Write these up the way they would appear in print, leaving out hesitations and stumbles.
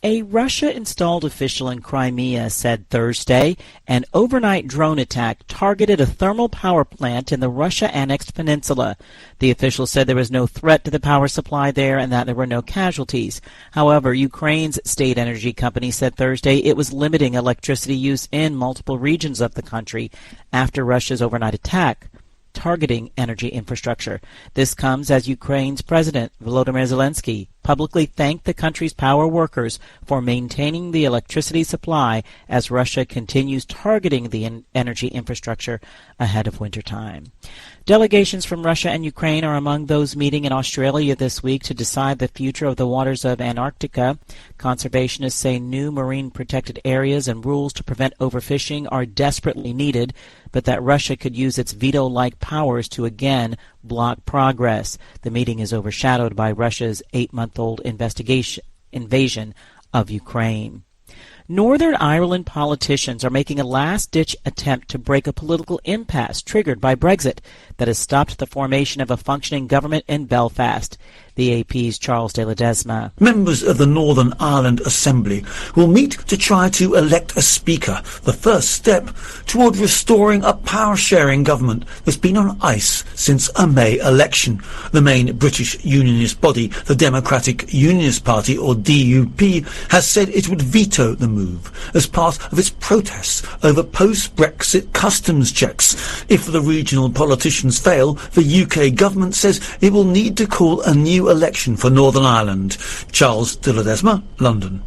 A Russia-installed official in Crimea said Thursday an overnight drone attack targeted a thermal power plant in the Russia-annexed peninsula. The official said there was no threat to the power supply there and that there were no casualties. However, Ukraine's state energy company said Thursday it was limiting electricity use in multiple regions of the country after Russia's overnight attack targeting energy infrastructure. This comes as Ukraine's President Volodymyr Zelensky publicly thanked the country's power workers for maintaining the electricity supply as Russia continues targeting the energy infrastructure ahead of wintertime. Delegations from Russia and Ukraine are among those meeting in Australia this week to decide the future of the waters of Antarctica. Conservationists say new marine protected areas and rules to prevent overfishing are desperately needed, but that Russia could use its veto-like powers to again block progress. The meeting is overshadowed by Russia's 8-month-old invasion of Ukraine. Northern Ireland politicians are making a last-ditch attempt to break a political impasse triggered by Brexit that has stopped the formation of a functioning government in Belfast. The AP's Charles de Ledesma. Members of the Northern Ireland Assembly will meet to try to elect a speaker, the first step toward restoring a power-sharing government that's been on ice since a May election. The main British unionist body, the Democratic Unionist Party, or DUP, has said it would veto the move as part of its protests over post-Brexit customs checks. If the regional politicians fail, the UK government says it will need to call a new election for Northern Ireland. Charles de Ledesma, London.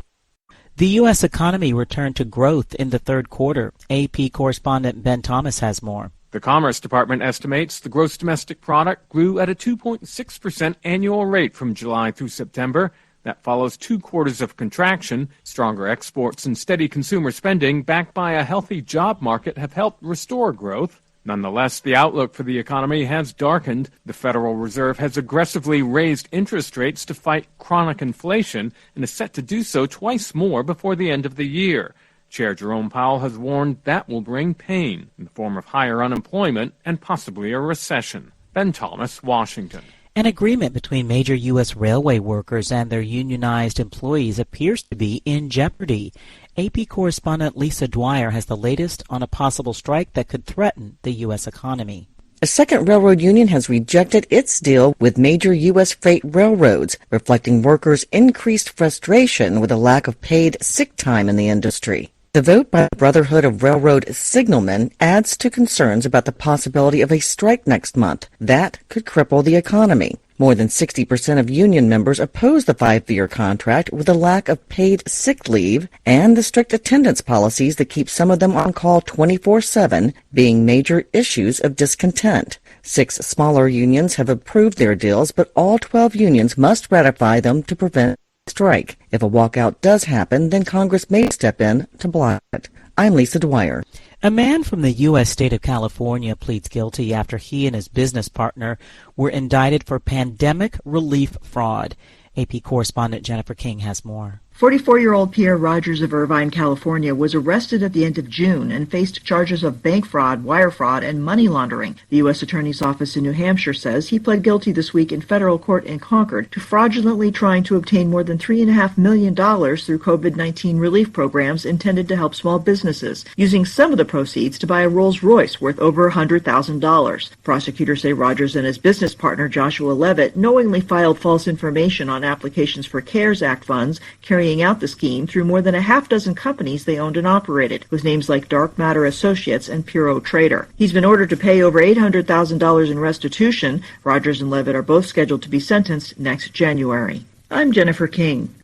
The U.S. economy returned to growth in the third quarter. AP correspondent Ben Thomas has more. The Commerce Department estimates the gross domestic product grew at a 2.6% annual rate from July through September. That follows 2 quarters of contraction. Stronger exports and steady consumer spending backed by a healthy job market have helped restore growth. Nonetheless, the outlook for the economy has darkened. The Federal Reserve has aggressively raised interest rates to fight chronic inflation and is set to do so twice more before the end of the year. Chair Jerome Powell has warned that will bring pain in the form of higher unemployment and possibly a recession. Ben Thomas, Washington. An agreement between major U.S. railway workers and their unionized employees appears to be in jeopardy. AP correspondent Lisa Dwyer has the latest on a possible strike that could threaten the U.S. economy. A second railroad union has rejected its deal with major U.S. freight railroads, reflecting workers' increased frustration with a lack of paid sick time in the industry. The vote by the Brotherhood of Railroad Signalmen adds to concerns about the possibility of a strike next month. That could cripple the economy. More than 60% of union members oppose the 5-year contract with a lack of paid sick leave and the strict attendance policies that keep some of them on call 24/7 being major issues of discontent. 6 smaller unions have approved their deals, but all 12 unions must ratify them to prevent strike. If a walkout does happen, then Congress may step in to block it. I'm Lisa Dwyer. A man from the U.S. state of California pleads guilty after he and his business partner were indicted for pandemic relief fraud. AP correspondent Jennifer King has more. 44-year-old Pierre Rogers of Irvine, California, was arrested at the end of June and faced charges of bank fraud, wire fraud, and money laundering. The U.S. Attorney's Office in New Hampshire says he pled guilty this week in federal court in Concord to fraudulently trying to obtain more than $3.5 million through COVID-19 relief programs intended to help small businesses, using some of the proceeds to buy a Rolls-Royce worth over $100,000. Prosecutors say Rogers and his business partner, Joshua Levitt, knowingly filed false information on applications for CARES Act funds, carrying out the scheme through more than a half-dozen companies they owned and operated, with names like Dark Matter Associates and Puro Trader. He's been ordered to pay over $800,000 in restitution. Rogers and Levitt are both scheduled to be sentenced next January. I'm Jennifer King.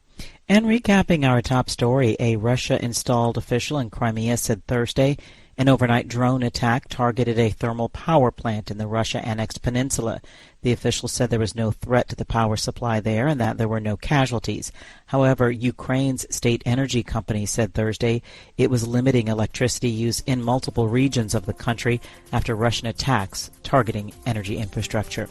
And recapping our top story, a Russia-installed official in Crimea said Thursday an overnight drone attack targeted a thermal power plant in the Russia-annexed peninsula. The official said there was no threat to the power supply there and that there were no casualties. However, Ukraine's state energy company said Thursday it was limiting electricity use in multiple regions of the country after Russian attacks targeting energy infrastructure.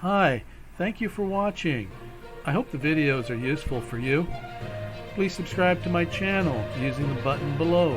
Hi, thank you for watching. I hope the videos are useful for you. Please subscribe to my channel using the button below.